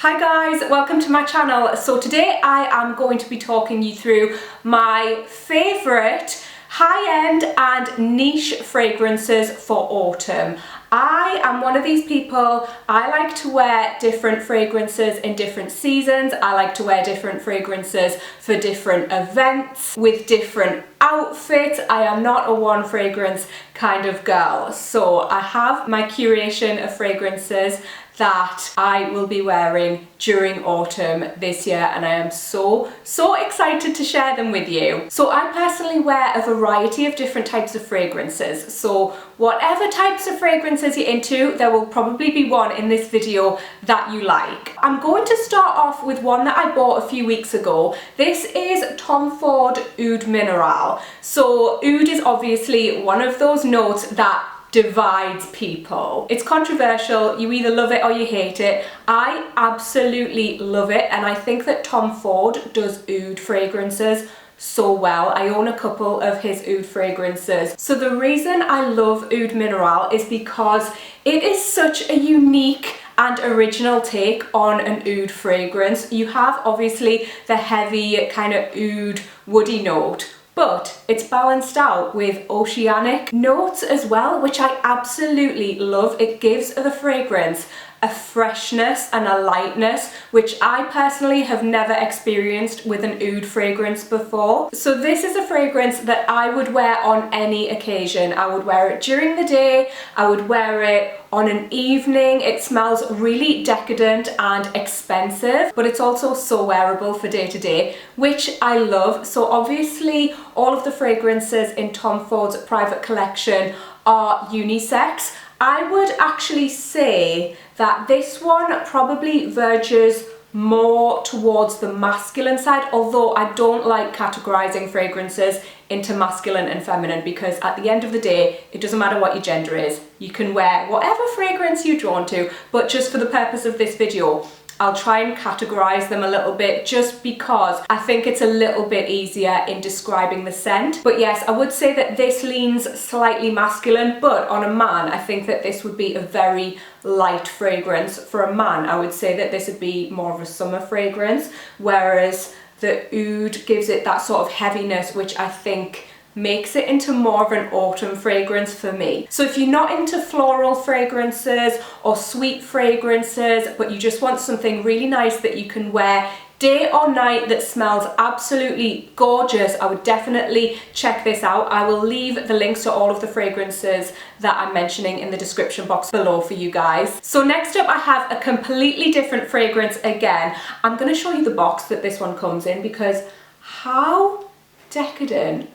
Hi guys, welcome to my channel. So today I am going to be talking you through my favourite high-end and niche fragrances for autumn. I am one of these people, I like to wear different fragrances in different seasons. I like to wear different fragrances for different events, with different outfits. I am not a one fragrance kind of girl. So I have my curation of fragrances that I will be wearing during autumn this year, and I am so excited to share them with you. So I personally wear a variety of different types of fragrances, so whatever types of fragrances you're into, there will probably be one in this video that you like. I'm going to start off with one that I bought a few weeks ago. This is Tom Ford Oud Mineral. So oud is obviously one of those notes that divides people. It's controversial, you either love it or you hate it. I absolutely love it, and I think that Tom Ford does oud fragrances so well. I own a couple of his oud fragrances. So the reason I love Oud Mineral is because it is such a unique and original take on an oud fragrance. You have obviously the heavy kind of oud woody note, but it's balanced out with oceanic notes as well, which I absolutely love. It gives the fragrance a freshness and a lightness, which I personally have never experienced with an oud fragrance before. So this is a fragrance that I would wear on any occasion. I would wear it during the day, I would wear it on an evening. It smells really decadent and expensive, but it's also so wearable for day to day, which I love. So obviously all of the fragrances in Tom Ford's private collection are unisex. I would actually say that this one probably verges more towards the masculine side, although I don't like categorizing fragrances into masculine and feminine, because at the end of the day, it doesn't matter what your gender is. You can wear whatever fragrance you're drawn to, but just for the purpose of this video, I'll try and categorize them a little bit, just because I think it's a little bit easier in describing the scent. But yes, I would say that this leans slightly masculine, but on a man, I think that this would be a very light fragrance. For a man, I would say that this would be more of a summer fragrance, whereas the oud gives it that sort of heaviness, which I think makes it into more of an autumn fragrance for me. So if you're not into floral fragrances or sweet fragrances, but you just want something really nice that you can wear day or night that smells absolutely gorgeous, I would definitely check this out. I will leave the links to all of the fragrances that I'm mentioning in the description box below for you guys. So next up I have a completely different fragrance again. I'm going to show you the box that this one comes in, because how decadent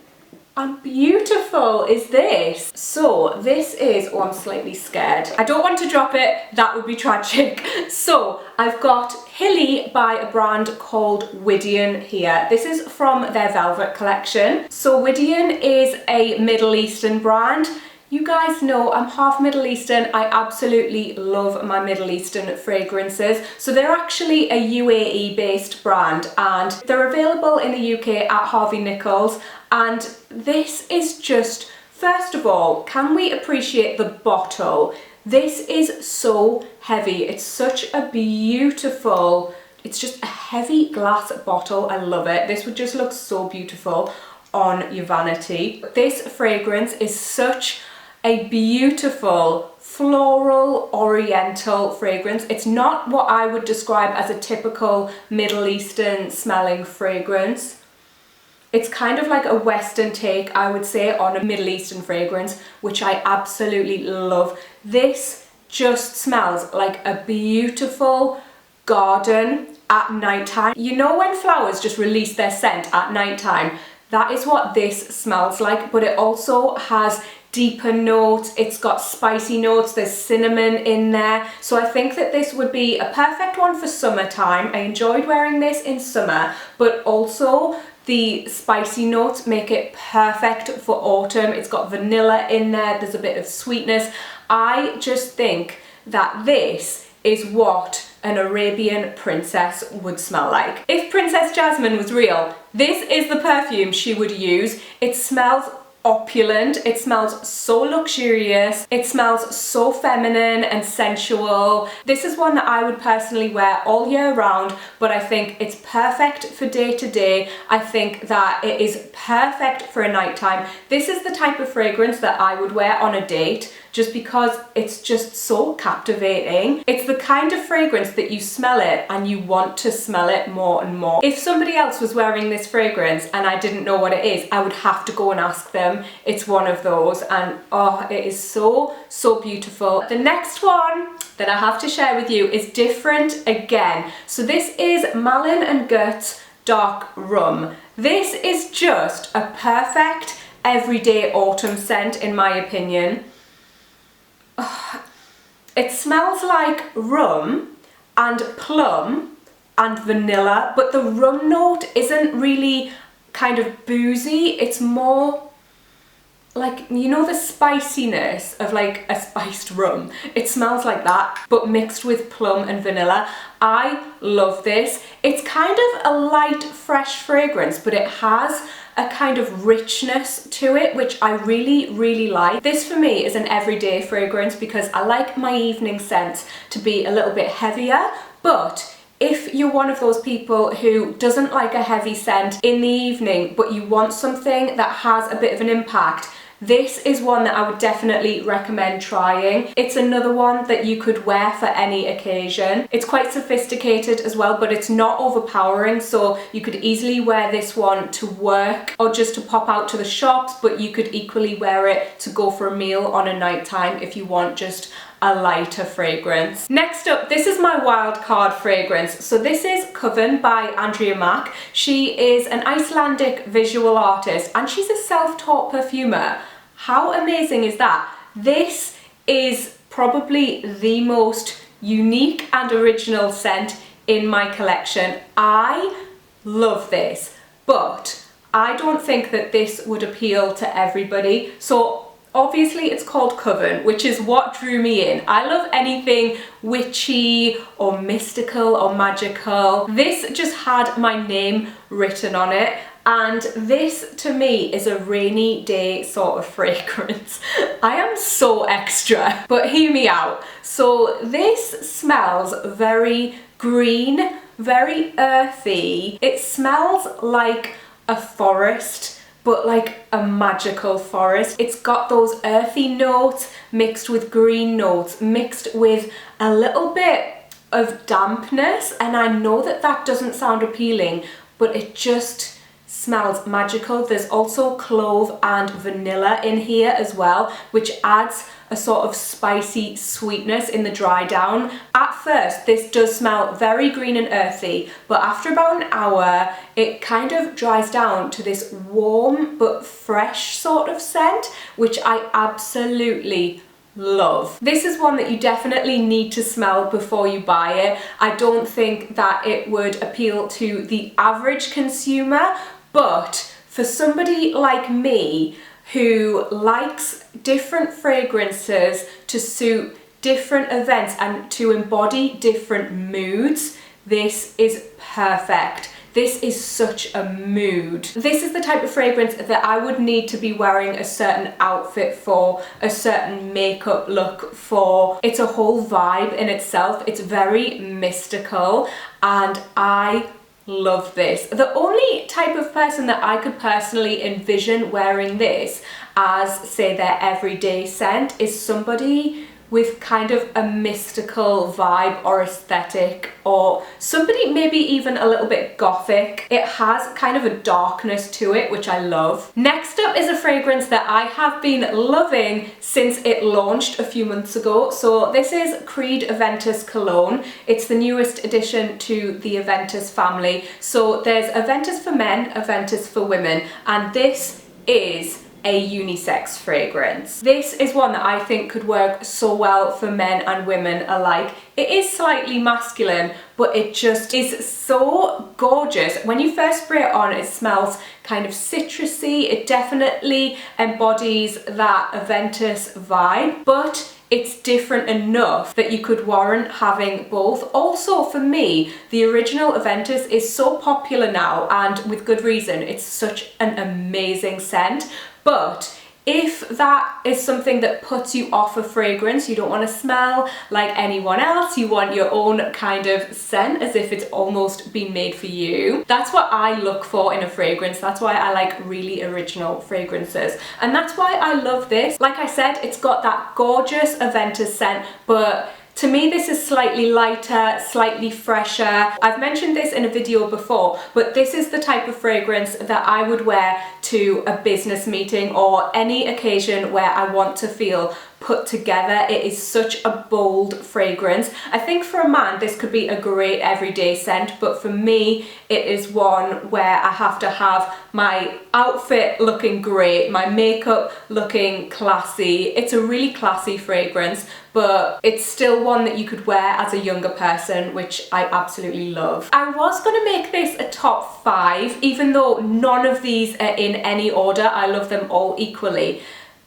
and beautiful is this? So this is, oh, I'm slightly scared. I don't want to drop it, that would be tragic. So I've got Hilly by a brand called Widian here. This is from their Velvet collection. So Widian is a Middle Eastern brand. You guys know I'm half Middle Eastern. I absolutely love my Middle Eastern fragrances. So they're actually a UAE based brand, and they're available in the UK at Harvey Nichols. And this is just, first of all, can we appreciate the bottle? This is so heavy. It's such a beautiful, it's just a heavy glass bottle. I love it. This would just look so beautiful on your vanity. This fragrance is such a beautiful floral oriental fragrance. It's not what I would describe as a typical Middle Eastern smelling fragrance. It's kind of like a Western take, I would say, on a Middle Eastern fragrance, which I absolutely love. This just smells like a beautiful garden at nighttime. You know when flowers just release their scent at nighttime? That is what this smells like, but it also has deeper notes, it's got spicy notes, there's cinnamon in there. So I think that this would be a perfect one for summertime. I enjoyed wearing this in summer, but also the spicy notes make it perfect for autumn. It's got vanilla in there, there's a bit of sweetness. I just think that this is what an Arabian princess would smell like. If Princess Jasmine was real, this is the perfume she would use. It smells opulent. It smells so luxurious. It smells so feminine and sensual. This is one that I would personally wear all year round, but I think it's perfect for day to day. I think that it is perfect for a nighttime. This is the type of fragrance that I would wear on a date, just because it's just so captivating. It's the kind of fragrance that you smell it and you want to smell it more and more. If somebody else was wearing this fragrance and I didn't know what it is, I would have to go and ask them. It's one of those, and oh, it is so, so beautiful. The next one that I have to share with you is different again. So this is Malin Goetz Dark Rum. This is just a perfect everyday autumn scent in my opinion. It smells like rum and plum and vanilla, but the rum note isn't really kind of boozy. It's more like, you know, the spiciness of like a spiced rum. It smells like that, but mixed with plum and vanilla. I love this. It's kind of a light, fresh fragrance, but it has a kind of richness to it, which I really, really like. This for me is an everyday fragrance because I like my evening scents to be a little bit heavier, but if you're one of those people who doesn't like a heavy scent in the evening, but you want something that has a bit of an impact, this is one that I would definitely recommend trying. It's another one that you could wear for any occasion. It's quite sophisticated as well, but it's not overpowering, so you could easily wear this one to work or just to pop out to the shops, but you could equally wear it to go for a meal on a nighttime if you want just a lighter fragrance. Next up, this is my wild card fragrance. So this is Coven by Andrea Maack. She is an Icelandic visual artist and she's a self-taught perfumer. How amazing is that? This is probably the most unique and original scent in my collection. I love this, but I don't think that this would appeal to everybody. So obviously it's called Coven, which is what drew me in. I love anything witchy or mystical or magical. This just had my name written on it, and this to me is a rainy day sort of fragrance. I am so extra, but hear me out. So this smells very green, very earthy. It smells like a forest, but like a magical forest. It's got those earthy notes mixed with green notes, mixed with a little bit of dampness, and I know that that doesn't sound appealing, but it just smells magical. There's also clove and vanilla in here as well, which adds a sort of spicy sweetness in the dry down. At first, this does smell very green and earthy, but after about an hour, it kind of dries down to this warm but fresh sort of scent, which I absolutely love. This is one that you definitely need to smell before you buy it. I don't think that it would appeal to the average consumer, but for somebody like me who likes different fragrances to suit different events and to embody different moods, this is perfect. This is such a mood. This is the type of fragrance that I would need to be wearing a certain outfit for, a certain makeup look for. It's a whole vibe in itself. It's very mystical and I love this. The only type of person that I could personally envision wearing this as, say, their everyday scent is somebody with kind of a mystical vibe or aesthetic, or somebody maybe even a little bit gothic. It has kind of a darkness to it, which I love. Next up is a fragrance that I have been loving since it launched a few months ago. So this is Creed Aventis Cologne. It's the newest addition to the Aventis family. So there's Aventis for men, Aventis for women, and this is a unisex fragrance. This is one that I think could work so well for men and women alike. It is slightly masculine, but it just is so gorgeous. When you first spray it on, it smells kind of citrusy. It definitely embodies that Aventis vibe, but it's different enough that you could warrant having both. Also, for me, the original Aventis is so popular now, and with good reason. It's such an amazing scent. But if that is something that puts you off a fragrance, you don't want to smell like anyone else, you want your own kind of scent as if it's almost been made for you. That's what I look for in a fragrance. That's why I like really original fragrances. And that's why I love this. Like I said, it's got that gorgeous Aventis scent, but to me, this is slightly lighter, slightly fresher. I've mentioned this in a video before, but this is the type of fragrance that I would wear to a business meeting or any occasion where I want to feel put together. It is such a bold fragrance. I think for a man, this could be a great everyday scent, but for me, it is one where I have to have my outfit looking great, my makeup looking classy. It's a really classy fragrance, but it's still one that you could wear as a younger person, which I absolutely love. I was gonna make this a top 5, even though none of these are in any order. I love them all equally.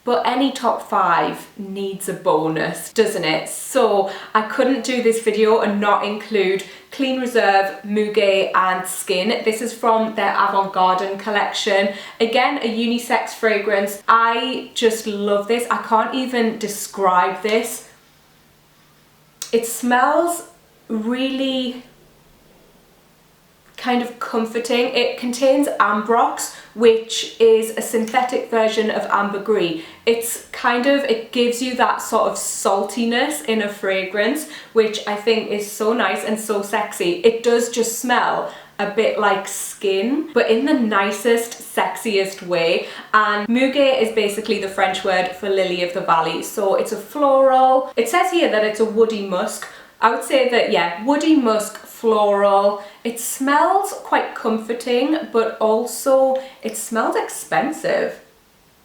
But any top 5 needs a bonus, doesn't it? So I couldn't do this video and not include Clean Reserve, Muguet and Skin. This is from their Avant Garden collection. Again, a unisex fragrance. I just love this. I can't even describe this. It smells really kind of comforting. It contains ambrox, which is a synthetic version of ambergris. It gives you that sort of saltiness in a fragrance, which I think is so nice and so sexy. It does just smell a bit like skin, but in the nicest, sexiest way. And Muguet is basically the French word for lily of the valley. So it's a floral. It says here that it's a woody musk. I would say that, yeah, woody musk, floral. It smells quite comforting, but also it smells expensive.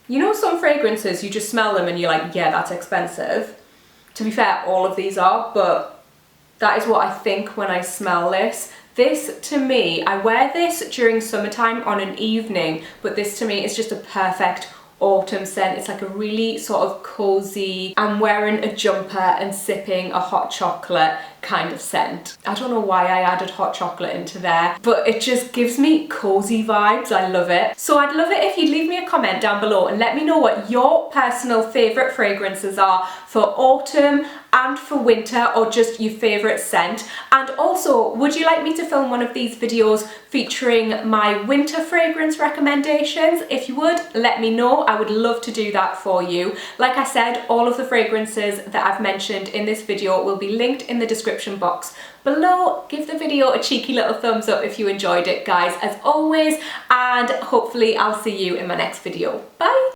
You know, some fragrances, you just smell them and you're like, yeah, that's expensive. To be fair, all of these are, but that is what I think when I smell this. This, to me, I wear this during summertime on an evening, but this to me is just a perfect autumn scent. It's like a really sort of cozy, I'm wearing a jumper and sipping a hot chocolate kind of scent. I don't know why I added hot chocolate into there, but it just gives me cozy vibes. I love it. So I'd love it if you'd leave me a comment down below and let me know what your personal favorite fragrances are for autumn and for winter, or just your favorite scent. And also, would you like me to film one of these videos featuring my winter fragrance recommendations? If you would, let me know. I would love to do that for you. Like I said, all of the fragrances that I've mentioned in this video will be linked in the description box below. Give the video a cheeky little thumbs up if you enjoyed it, guys, as always, and hopefully I'll see you in my next video. Bye!